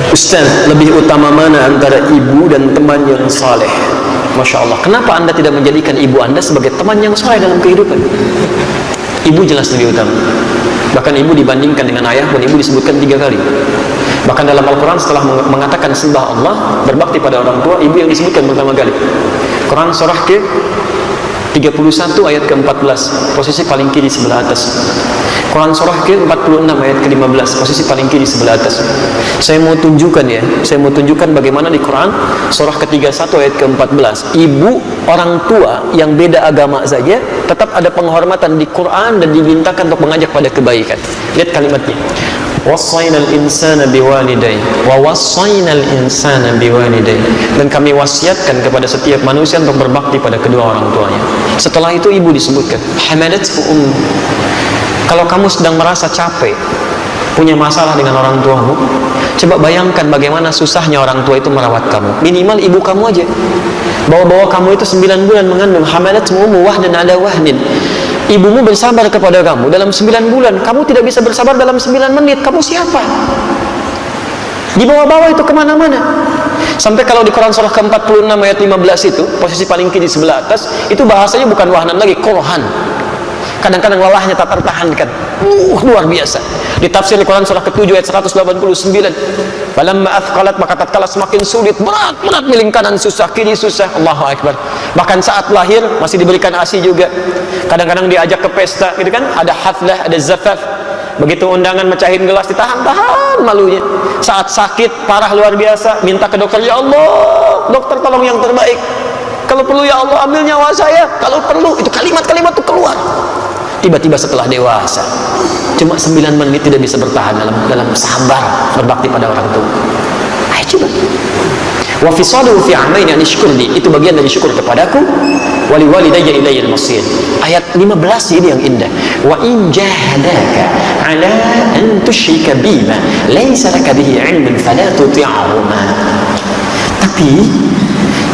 Ustaz, lebih utama mana antara ibu dan teman yang saleh? Masya Allah. Kenapa anda tidak menjadikan ibu anda sebagai teman yang saleh dalam kehidupan? Ibu jelas lebih utama. Bahkan ibu dibandingkan dengan ayah pun ibu disebutkan 3 kali. Bahkan dalam Al-Quran setelah mengatakan sembah Allah, berbakti pada orang tua, ibu yang disebutkan pertama kali. Quran surah ke 31 ayat ke-14, posisi paling kiri sebelah atas. Quran surah ke-46 ayat ke-15, posisi paling kiri sebelah atas. Saya mau tunjukkan bagaimana di Quran surah ke-31 ayat ke-14, ibu orang tua yang beda agama saja tetap ada penghormatan di Quran dan dimintakan untuk mengajak pada kebaikan. Lihat kalimatnya. Wassaynal insana biwalidayhi wa wassaynal insana biwalidayhi, dan kami wasiatkan kepada setiap manusia untuk berbakti pada kedua orang tuanya. Setelah itu ibu disebutkan hamalathu ummu. Kalau kamu sedang merasa capek, punya masalah dengan orang tuamu, coba bayangkan bagaimana susahnya orang tua itu merawat kamu. Minimal ibu kamu aja bawa-bawa kamu itu 9 bulan mengandung, hamalathu ummu wahdan ala wahnin. Ibumu bersabar kepada kamu dalam 9 bulan. Kamu tidak bisa bersabar dalam 9 menit. Kamu siapa? Dibawa-bawa itu kemana-mana. Sampai kalau di Quran surah ke-46 ayat 15 itu, posisi paling kiri sebelah atas, itu bahasanya bukan wahnan lagi, korhan. Kadang-kadang lelahnya tak tertahankan. Luar biasa. Di tafsir di Quran surah ke-7 ayat 189, falamma athqalat, maka tatkala semakin sulit, berat miling kanan susah, kiri susah. Allahu Akbar. Bahkan saat lahir masih diberikan ASI juga. Kadang-kadang diajak ke pesta gitu kan, ada haflah, ada zafaf. Begitu undangan mecahin gelas, ditahan-tahan malunya. Saat sakit parah luar biasa, minta ke dokter, ya Allah, dokter tolong yang terbaik. Kalau perlu ya Allah ambil nyawa saya. Kalau perlu, itu kalimat-kalimat itu keluar. Tiba-tiba setelah dewasa, cuma 9 menit tidak bisa bertahan dalam sabar berbakti pada orang tua. Ayo coba. Wa fisaluhu fi amaini an ishkurli, itu bagian dari syukur kepadaku. Wali walidayya ilayya al-masir. Ayat 15 ini yang indah. Wa in jahadaka ala an tusyrika bima laysa laka bihi 'ilmun fala tuti'huma. Tapi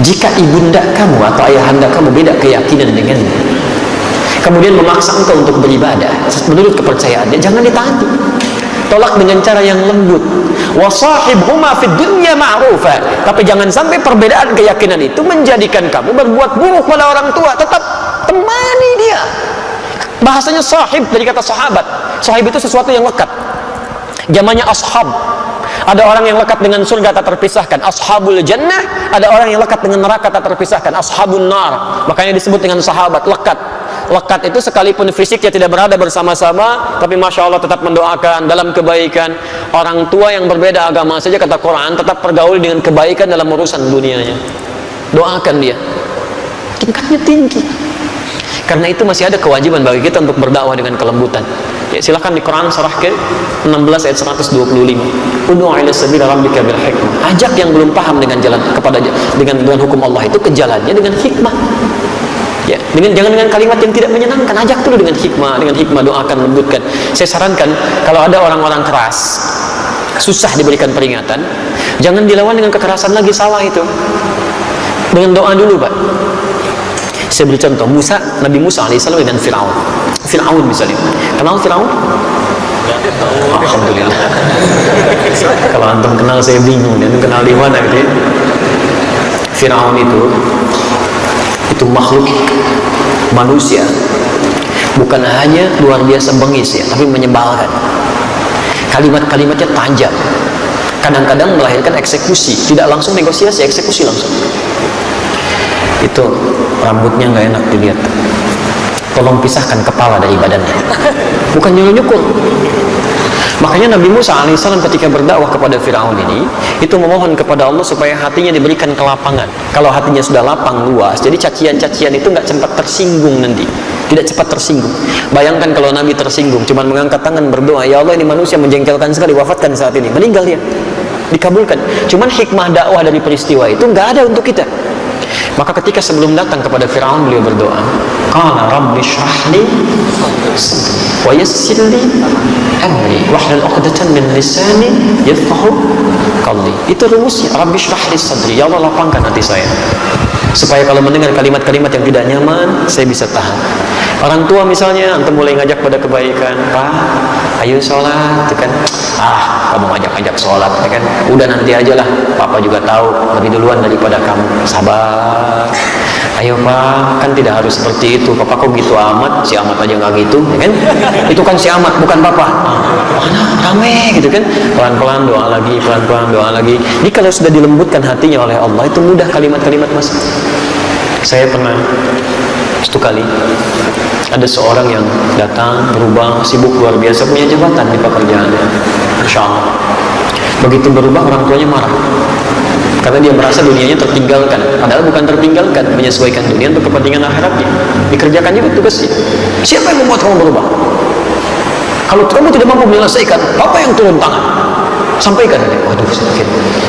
jika ibunda kamu atau ayahanda kamu beda keyakinan denganmu, kemudian memaksa engkau untuk beribadah menurut kepercayaannya, jangan ditaati. Tolak dengan cara yang lembut. Wasahibhuma fid dunya ma'rufa. Tapi jangan sampai perbedaan keyakinan itu menjadikan kamu berbuat buruk pada orang tua. Tetap temani dia. Bahasanya sahib dari kata sahabat. Sahib itu sesuatu yang lekat. Zamannya ashab. Ada orang yang lekat dengan surga tak terpisahkan, ashabul jannah. Ada orang yang lekat dengan neraka tak terpisahkan, ashabun nar. Makanya disebut dengan sahabat, lekat. Lekat itu sekalipun fisiknya tidak berada bersama-sama, tapi Masya Allah tetap mendoakan dalam kebaikan. Orang tua yang berbeda agama saja, kata Quran, tetap pergaul dengan kebaikan dalam urusan dunianya. Doakan dia, tingkatnya tinggi. Karena itu masih ada kewajiban bagi kita untuk berdakwah dengan kelembutan. Ya, silahkan di Quran surah ke-16 ayat 125. Ud'u ila sabili rabbika bil hikmah. Ajak yang belum paham dengan jalan kepada dengan hukum Allah itu ke jalannya dengan hikmah. Ya, jangan dengan kalimat yang tidak menyenangkan. Ajak dulu dengan hikmah, doakan, lembutkan. Saya sarankan kalau ada orang-orang keras, susah diberikan peringatan, jangan dilawan dengan kekerasan lagi, salah itu. Dengan doa dulu, Pak. Saya beri contoh, Nabi Musa alaihissalam dengan Fir'aun misalnya. Kenal Fir'aun? Alhamdulillah. Kalau antum kenal saya bingung, antum kenal di mana gitu ya? Fir'aun itu makhluk manusia, bukan hanya luar biasa bengis ya, tapi menyebalkan. Kalimat-kalimatnya tajam, kadang-kadang melahirkan eksekusi, tidak langsung negosiasi, eksekusi langsung. Itu rambutnya nggak enak dilihat, tolong pisahkan kepala dari badannya, bukan nyuruh-nyukur. Makanya Nabi Musa alaihissalam ketika berdakwah kepada Fir'aun ini, itu memohon kepada Allah supaya hatinya diberikan kelapangan. Kalau hatinya sudah lapang, luas, jadi cacian-cacian itu nggak cepat tersinggung nanti, tidak cepat tersinggung. Bayangkan kalau Nabi tersinggung, cuma mengangkat tangan berdoa, ya Allah ini manusia menjengkelkan sekali, wafatkan saat ini, meninggal dia, dikabulkan. Cuman hikmah dakwah dari peristiwa itu nggak ada untuk kita. Maka ketika sebelum datang kepada Fir'aun, beliau berdoa, qala rabbi shrah li wa yassir li amri wahlul 'uqdatan min lisani yafqahu qawli. Itu rumusnya, rabbi shrah li sadri, ya Allah lapangkan hati saya supaya kalau mendengar kalimat-kalimat yang tidak nyaman, saya bisa tahan. Orang tua misalnya, antum mulai ngajak pada kebaikan, Pak, ayo sholat, kan? Kamu ngajak-ngajak sholat, kan? Udah nanti aja lah, papa juga tahu lebih duluan daripada kamu. Sabar. Ayo pak, kan tidak harus seperti itu. Papa kok gitu amat, si amat aja nggak gitu, kan? Itu kan si amat, bukan papa. Mana rame gitu kan? Pelan-pelan doa lagi, pelan-pelan doa lagi. Ini kalau sudah dilembutkan hatinya oleh Allah, itu mudah kalimat-kalimat mas. Saya pernah satu kali ada seorang yang datang berubah, sibuk luar biasa, punya jabatan di pekerjaannya, Masya Allah. Begitu berubah, orang tuanya marah karena dia merasa dunianya tertinggalkan, padahal bukan tertinggalkan, menyesuaikan dunia untuk kepentingan akhiratnya. Dikerjakan juga tugasnya. Siapa yang membuat kamu berubah? Kalau kamu tidak mampu menyelesaikan, apa yang turun tangan? Sampaikan. Waduh, sakit.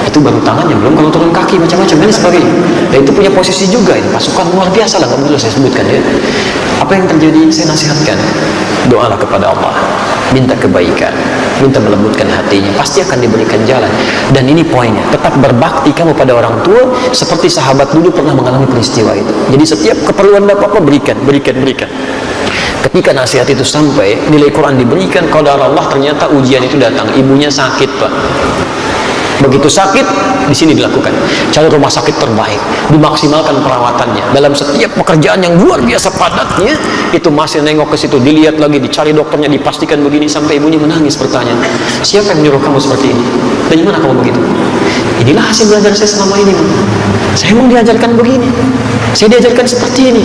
Itu baru tangannya, belum kalau turun kaki macam-macam dan sebagainya. Dan itu punya posisi juga, ini pasukan luar biasa lah, nggak perlu saya sebutkan ya. Apa yang terjadi? Saya nasihatkan, doalah kepada Allah, minta kebaikan, minta melembutkan hatinya, pasti akan diberikan jalan. Dan ini poinnya, tetap berbakti kamu pada orang tua seperti sahabat dulu pernah mengalami peristiwa itu. Jadi setiap keperluan bapak berikan. Ketika nasihat itu sampai, nilai Quran diberikan, qadar Allah, ternyata ujian itu datang. Ibunya sakit pak. Begitu sakit, di sini dilakukan. Cari rumah sakit terbaik, dimaksimalkan perawatannya. Dalam setiap pekerjaan yang luar biasa padatnya, itu masih nengok ke situ, dilihat lagi, dicari dokternya, dipastikan begini, sampai ibunya menangis bertanya, siapa yang menyuruh kamu seperti ini? Dari mana kamu begitu? Inilah hasil belajar saya selama ini. Saya memang diajarkan begini, saya diajarkan seperti ini.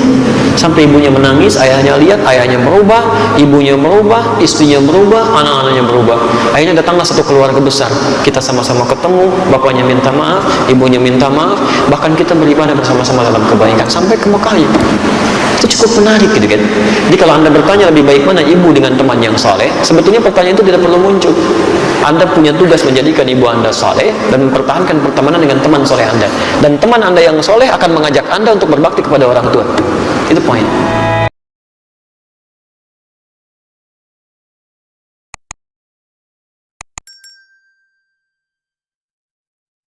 Sampai ibunya menangis, ayahnya lihat, ayahnya berubah, ibunya berubah, istrinya berubah, anak-anaknya berubah. Akhirnya datanglah satu keluarga besar. Kita sama-sama ketemu, bapaknya minta maaf, ibunya minta maaf, bahkan kita beribadah bersama-sama dalam kebaikan sampai ke Mekah. Itu cukup menarik gitu kan. Jadi kalau anda bertanya lebih baik mana ibu dengan teman yang saleh, sebetulnya pertanyaan itu tidak perlu muncul. Anda punya tugas menjadikan ibu anda saleh dan mempertahankan pertemanan dengan teman saleh anda, dan teman anda yang saleh akan mengajak anda untuk berbakti kepada orang tua. Itu poin.